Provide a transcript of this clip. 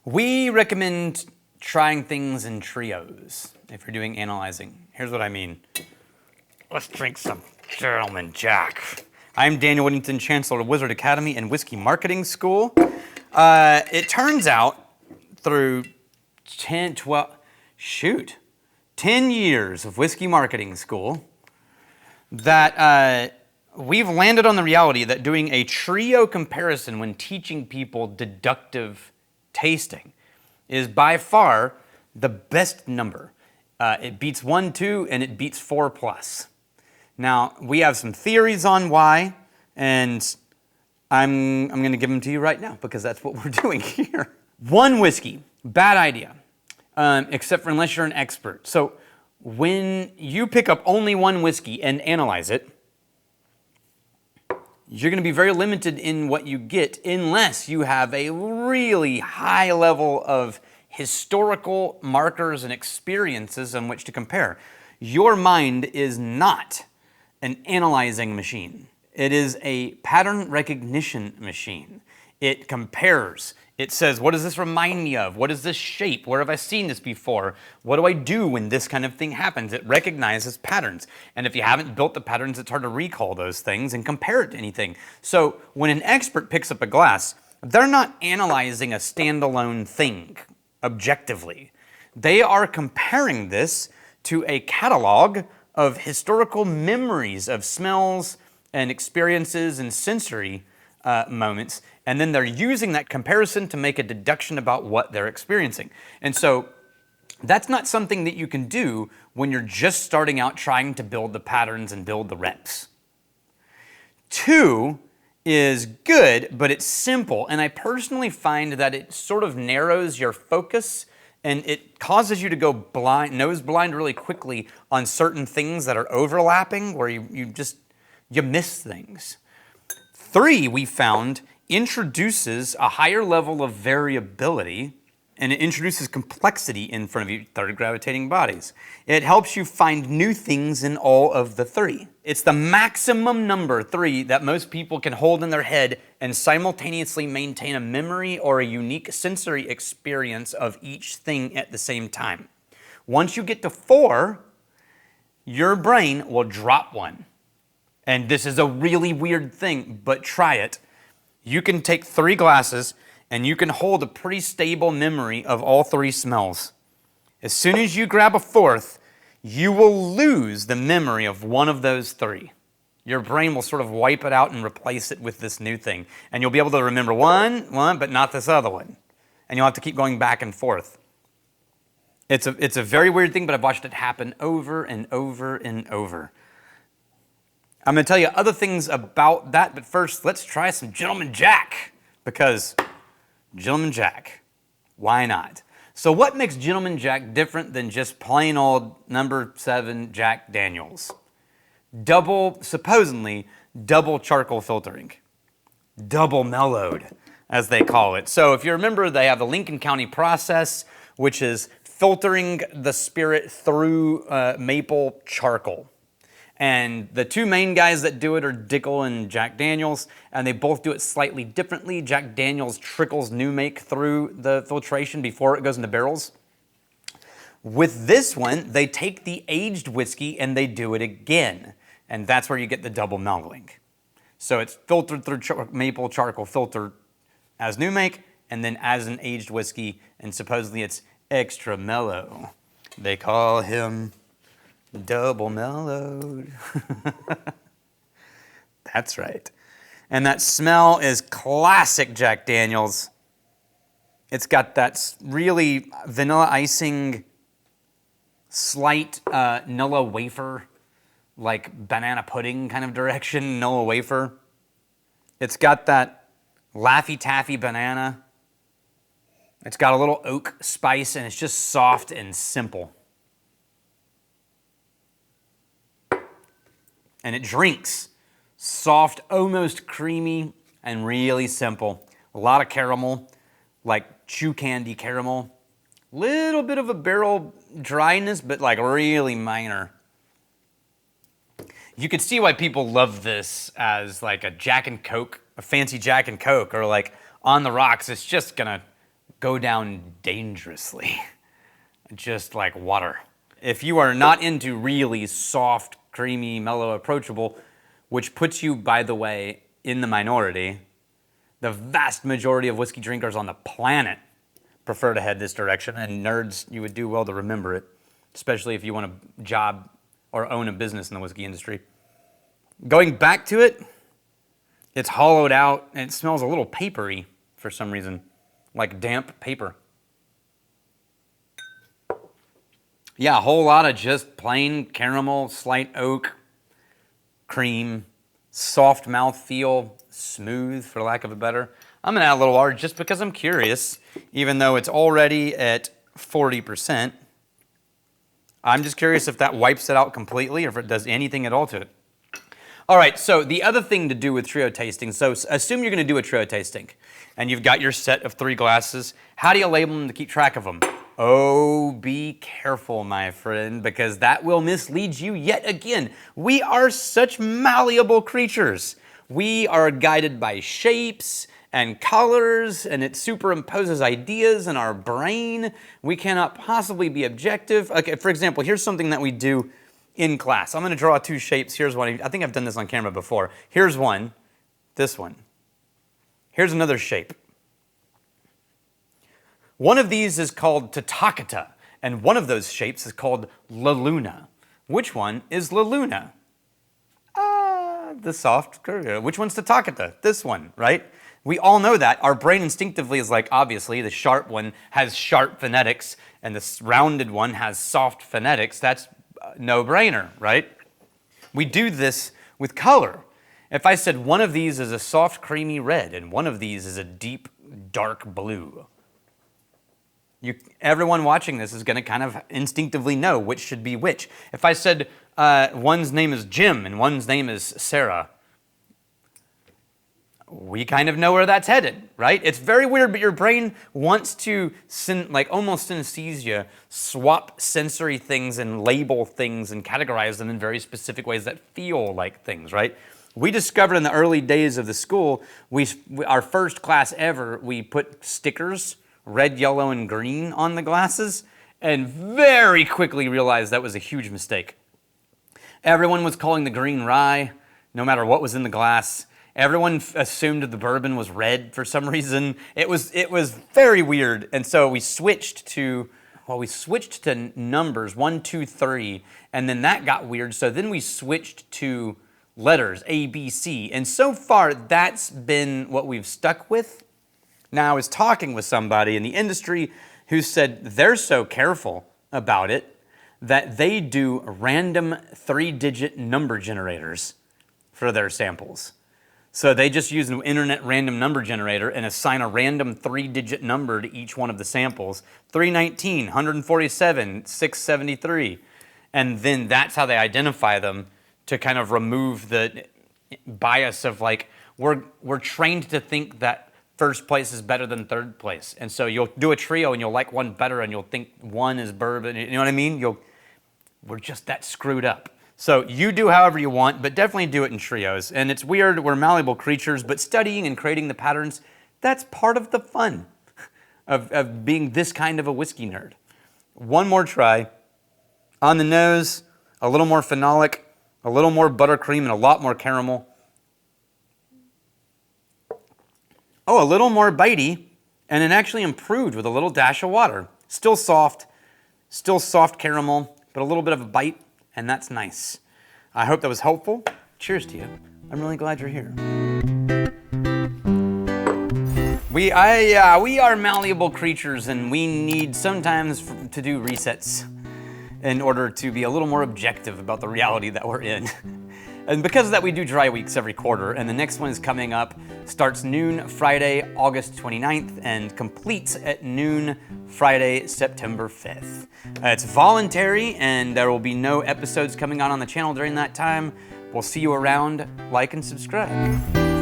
We recommend trying things in trios if you're doing analyzing. Here's what I mean. Let's drink some Gentleman Jack. I'm Daniel Whittington, Chancellor of Wizard Academy and Whiskey Marketing School. It turns out through 10 years of Whiskey Marketing School that we've landed on the reality that doing a trio comparison when teaching people deductive tasting is by far the best number. It beats 1, 2, and it beats 4 plus. Now, we have some theories on why, and I'm going to give them to you right now because that's what we're doing here. One whiskey, bad idea, except for unless you're an expert. So when you pick up only one whiskey and analyze it, you're going to be very limited in what you get unless you have a really high level of historical markers and experiences on which to compare. Your mind is not an analyzing machine. It is a pattern recognition machine. It compares. It says, what does this remind me of? What is this shape? Where have I seen this before? What do I do when this kind of thing happens? It recognizes patterns. And if you haven't built the patterns, it's hard to recall those things and compare it to anything. So when an expert picks up a glass, they're not analyzing a standalone thing objectively. They are comparing this to a catalog of historical memories of smells and experiences and sensory moments, and then they're using that comparison to make a deduction about what they're experiencing. And so that's not something that you can do when you're just starting out trying to build the patterns and build the reps. 2 is good, but it's simple, and I personally find that it sort of narrows your focus and it causes you to go nose blind really quickly on certain things that are overlapping where you miss things. 3, we found, introduces a higher level of variability and it introduces complexity in front of you, third gravitating bodies. It helps you find new things in all of the 3. It's the maximum number, 3, that most people can hold in their head and simultaneously maintain a memory or a unique sensory experience of each thing at the same time. Once you get to 4, your brain will drop 1. And this is a really weird thing, but try it. You can take 3 glasses and you can hold a pretty stable memory of all 3 smells. As soon as you grab a 4th, you will lose the memory of one of those 3. Your brain will sort of wipe it out and replace it with this new thing. And you'll be able to remember one, but not this other one. And you'll have to keep going back and forth. It's a very weird thing, but I've watched it happen over and over and over. I'm going to tell you other things about that, but first, let's try some Gentleman Jack, because Gentleman Jack, why not? So what makes Gentleman Jack different than just plain old number 7 Jack Daniels? Supposedly double charcoal filtering, double mellowed, as they call it. So if you remember, they have the Lincoln County process, which is filtering the spirit through maple charcoal. And the 2 main guys that do it are Dickel and Jack Daniels, and they both do it slightly differently. Jack Daniels trickles new make through the filtration before it goes into barrels. With this one, they take the aged whiskey and they do it again, and that's where you get the double mellowing. So it's filtered through maple charcoal filter as new make, and then as an aged whiskey, and supposedly it's extra mellow. They call him double mellowed. That's right. And that smell is classic Jack Daniels. It's got that really vanilla icing, slight Nilla wafer, like banana pudding kind of direction, Nilla wafer. It's got that Laffy Taffy banana. It's got a little oak spice, and it's just soft and simple. And it drinks soft, almost creamy, and really simple. A lot of caramel, like chew candy caramel. Little bit of a barrel dryness, but like really minor. You could see why people love this as like a Jack and Coke, a fancy Jack and Coke, or like on the rocks. It's just gonna go down dangerously, just like water. If you are not into really soft, creamy, mellow, approachable, which puts you, by the way, in the minority, the vast majority of whiskey drinkers on the planet prefer to head this direction, and nerds, you would do well to remember it, especially if you want a job or own a business in the whiskey industry. Going back to it, it's hollowed out and it smells a little papery for some reason, like damp paper. Yeah, a whole lot of just plain caramel, slight oak, cream, soft mouthfeel, smooth for lack of a better. I'm gonna add a little water just because I'm curious, even though it's already at 40%. I'm just curious if that wipes it out completely or if it does anything at all to it. All right, so the other thing to do with trio tasting, so assume you're gonna do a trio tasting and you've got your set of 3 glasses. How do you label them to keep track of them? Oh, be careful, my friend, because that will mislead you yet again. We are such malleable creatures. We are guided by shapes and colors, and it superimposes ideas in our brain. We cannot possibly be objective. Okay, for example, here's something that we do in class. I'm gonna draw 2 shapes. Here's one. I think I've done this on camera before. Here's one, this one. Here's another shape. One of these is called Tathagata, and one of those shapes is called La Luna. Which one is La Luna? The soft curve. Which one's Tathagata? This one, right? We all know that. Our brain instinctively is like, obviously, the sharp one has sharp phonetics, and the rounded one has soft phonetics. That's no-brainer, right? We do this with color. If I said one of these is a soft, creamy red, and one of these is a deep, dark blue, everyone watching this is going to kind of instinctively know which should be which. If I said one's name is Jim and one's name is Sarah, we kind of know where that's headed, right? It's very weird, but your brain wants to, like almost synesthesia, swap sensory things and label things and categorize them in very specific ways that feel like things, right? We discovered in the early days of the school, our first class ever, we put stickers, red, yellow, and green on the glasses, and very quickly realized that was a huge mistake. Everyone was calling the green rye, no matter what was in the glass. Everyone assumed the bourbon was red for some reason. It was very weird, and so we switched to numbers, 1, 2, 3, and then that got weird, so then we switched to letters, A, B, C, and so far that's been what we've stuck with. Now, I was talking with somebody in the industry who said they're so careful about it that they do random 3-digit number generators for their samples. So they just use an internet random number generator and assign a random 3-digit number to each one of the samples. 319, 147, 673. And then that's how they identify them to kind of remove the bias of like, we're trained to think that first place is better than third place. And so you'll do a trio and you'll like one better and you'll think one is bourbon. You know what I mean? We're just that screwed up. So you do however you want, but definitely do it in trios. And it's weird, we're malleable creatures, but studying and creating the patterns, that's part of the fun of being this kind of a whiskey nerd. One more try. On the nose, a little more phenolic, a little more buttercream, and a lot more caramel. Oh, a little more bitey, and it actually improved with a little dash of water. Still soft caramel, but a little bit of a bite, and that's nice. I hope that was helpful. Cheers to you. I'm really glad you're here. We are malleable creatures, and we need sometimes to do resets in order to be a little more objective about the reality that we're in. And because of that, we do dry weeks every quarter, and the next one is coming up, starts noon Friday, August 29th, and completes at noon Friday, September 5th. It's voluntary, and there will be no episodes coming on the channel during that time. We'll see you around. Like and subscribe.